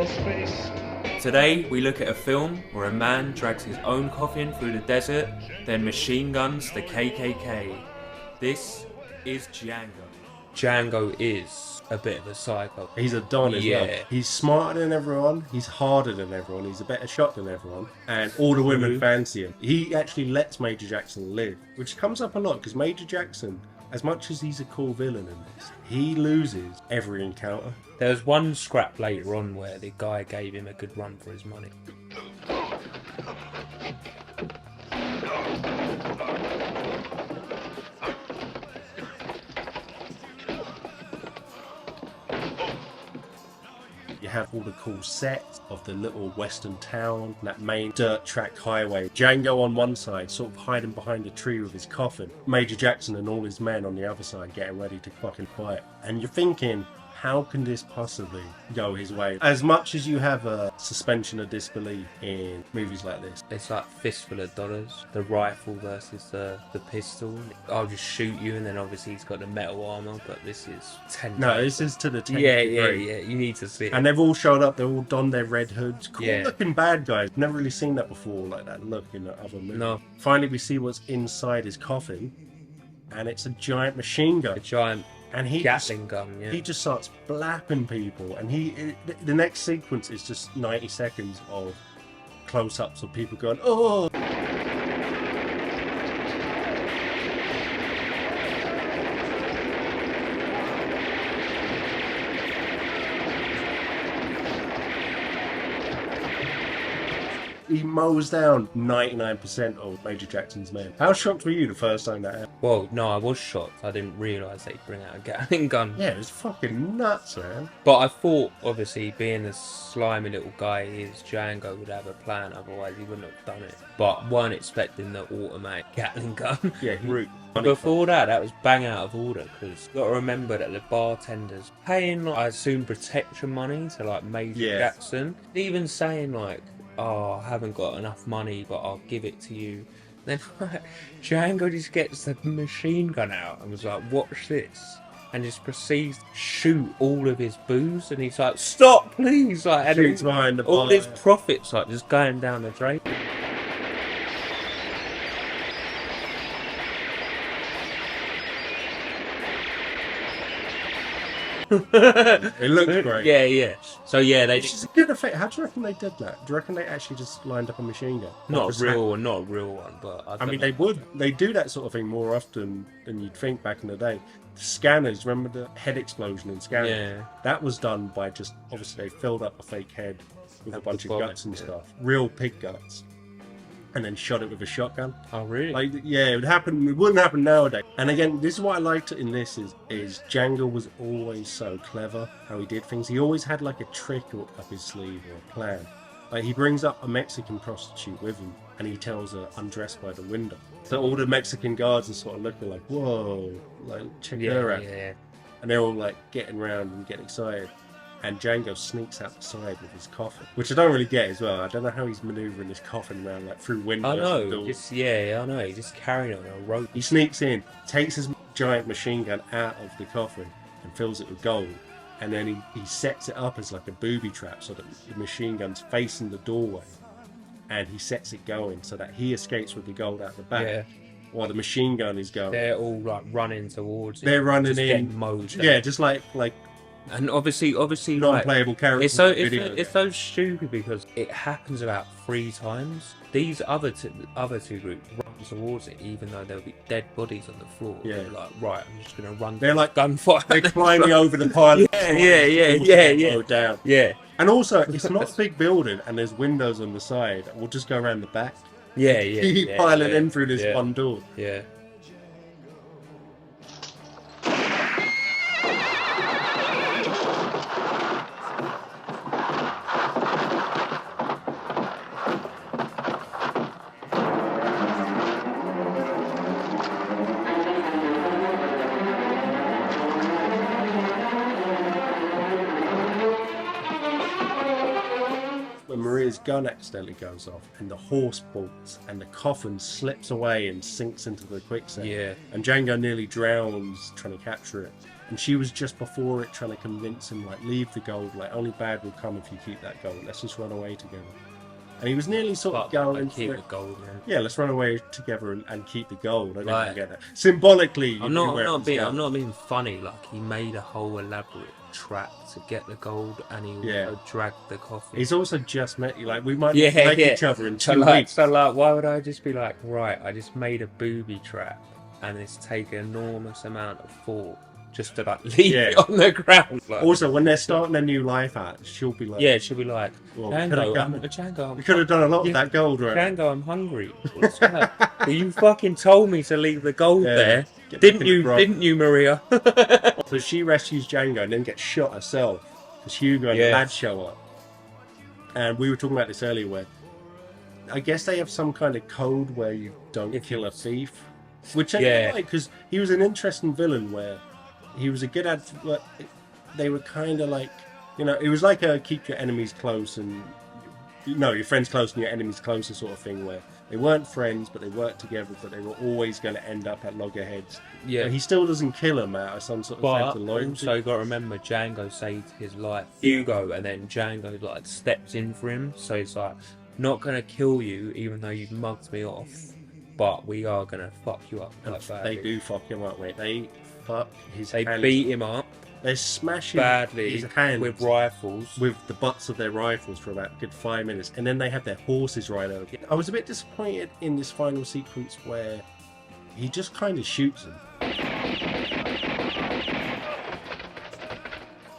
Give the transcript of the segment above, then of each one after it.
your space. Today we look at a film where a man drags his own coffin through the desert, then machine guns the KKK. This is Django. Django is a bit of a psycho. He's a don as well. Yeah. He's smarter than everyone, he's harder than everyone, he's a better shot than everyone, and all the women fancy him. He actually lets Major Jackson live, which comes up a lot because Major Jackson, as much as he's a cool villain in this, he loses every encounter. There was one scrap later on where the guy gave him a good run for his money. You have all the cool sets of the little western town, that main dirt track highway. Django on one side, sort of hiding behind a tree with his coffin. Major Jackson and all his men on the other side getting ready to fucking fight. And you're thinking, how can this possibly go his way? As much as you have a suspension of disbelief in movies like this. It's like fistful of dollars. The rifle versus the pistol. I'll just shoot you, and then obviously he's got the metal armor, but this is 10 No, times. this is to the 10th Yeah, degree. you need to see it. And they've all showed up, they've all donned their red hoods. Cool Yeah. looking bad guys. Never really seen that before, like that look in the other movie. No. Finally we see what's inside his coffin, and it's a giant machine gun. A giant And he Gatling gun, yeah. He just starts blapping people, and the next sequence is just 90 seconds of close-ups of people going, oh! He mows down 99% of Major Jackson's men. How shocked were you the first time that happened? Well, no, I was shocked. I didn't realise they'd bring out a Gatling gun. Yeah, it was fucking nuts, man. But I thought, obviously, being the slimy little guy he is, Django would have a plan, otherwise he wouldn't have done it. But weren't expecting the automatic Gatling gun. Yeah, route. Before that was bang out of order, because you got to remember that the bartender's paying, like, I assume, protection money to, like, Major Jackson. Even saying, like, oh, I haven't got enough money, but I'll give it to you. Then Django just gets the machine gun out and was like, watch this. And just proceeds to shoot all of his booze. And he's like, stop, please. Like, and Shoots behind the all bar. his profits, like, just going down the drain. It looks great. Yeah. So yeah, they Which is a good effect. How do you reckon they did that? Do you reckon they actually just lined up a machine gun? not a real one, but I mean, they do that sort of thing more often than you'd think back in the day. The scanners, remember the head explosion in scanners? Yeah. That was done by just, obviously they filled up a fake head with a bunch of vomit, guts and yeah. stuff. Real pig guts. And then shot it with a shotgun. Oh really? Like, yeah, it wouldn't happen nowadays. And again, this is what I liked in this is Django was always so clever how he did things. He always had like a trick up his sleeve or a plan. Like he brings up a Mexican prostitute with him and he tells her undress by the window. So all the Mexican guards are sort of looking like, whoa, like check her out. Yeah. And they're all like getting around and getting excited. And Django sneaks out the side with his coffin, which I don't really get as well. I don't know how he's manoeuvring his coffin around like through windows. I know. and doors. I know. He's just carrying it on a rope. He sneaks in, takes his giant machine gun out of the coffin and fills it with gold. And then he sets it up as like a booby trap so that the machine gun's facing the doorway. And he sets it going so that he escapes with the gold out the back. Yeah. While the machine gun is going. They're all like running towards it. They're running just in. getting mowed down. Yeah, just like And obviously, non-playable characters. It's so stupid because it happens about 3 times. These other two groups run towards it, even though there'll be dead bodies on the floor. Yeah. They're like, right, I'm just gonna run. They're like gunfire. They're climbing over the pile. Yeah. Down. Yeah. And also, it's not a big building, and there's windows on the side. We'll just go around the back. Yeah. Keep piling in through this one door. Yeah. When Maria's gun accidentally goes off, and the horse bolts, and the coffin slips away and sinks into the quicksand. Yeah. And Django nearly drowns trying to capture it. And she was just before it trying to convince him, like, leave the gold, like, only bad will come if you keep that gold. Let's just run away together. And he was nearly sort of going keep for the it. gold, Yeah, let's run away together and keep the gold. I don't get that. Symbolically, I'm not being funny. Like, he made a whole elaborate trap to get the gold, and he also dragged the coffin. He's also just met you. Like, we might like each other in 2 weeks. So, like, why would I just be like, right, I just made a booby trap, and it's taken an enormous amount of thought just to, like, leave it on the ground. Like, also, when they're starting a new life out, she'll be like, well, Django, we could have done a lot with that gold, right? Django, I'm hungry. You fucking told me to leave the gold there. Didn't you, Maria? So she rescues Django and then gets shot herself because Hugo and the lad show up. And we were talking about this earlier, where I guess they have some kind of code where you don't kill a thief, which I like, because he was an interesting villain where he was a good they were kind of like, it was like a keep your enemies close and your friends close and your enemies closer sort of thing, where they weren't friends but they worked together, but they were always going to end up at loggerheads. Yeah, but he still doesn't kill him out of some sort of sense of loyalty. Also, you got to remember, Django saved his life, Hugo, and then Django like steps in for him. So it's like, not going to kill you even though you've mugged me off, but we are going to fuck you up. Like they do fuck him up, mate. They fuck his hands. They beat him up. They're smashing badly his hands with rifles, with the butts of their rifles for about a good 5 minutes, and then they have their horses ride over. I was a bit disappointed in this final sequence where he just kind of shoots them.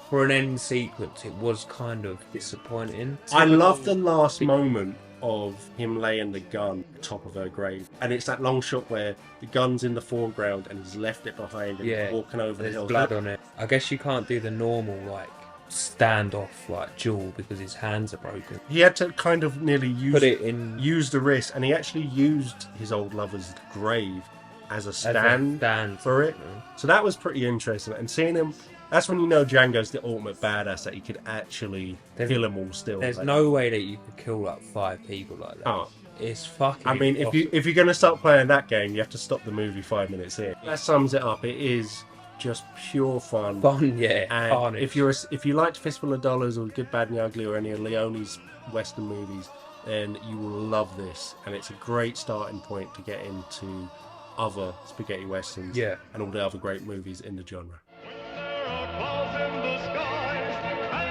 For an end sequence, it was kind of disappointing. I love the last moment of him laying the gun at the top of her grave, and it's that long shot where the gun's in the foreground and he's left it behind and he's walking over the hill. There's blood on it. I guess you can't do the normal like standoff like duel because his hands are broken. He had to kind of nearly use the wrist, and he actually used his old lover's grave as a stand for it. So that was pretty interesting, and seeing him, that's when you know Django's the ultimate badass, that he could actually kill them all still. There's no way that you could kill like 5 people like that. Oh. It's fucking impossible. if you're going to start playing that game, you have to stop the movie 5 minutes in. That sums it up. It is just pure fun. And if you liked Fistful of Dollars or Good, Bad and Ugly or any of Leone's Western movies, then you will love this. And it's a great starting point to get into other spaghetti westerns and all the other great movies in the genre. Clouds in the sky.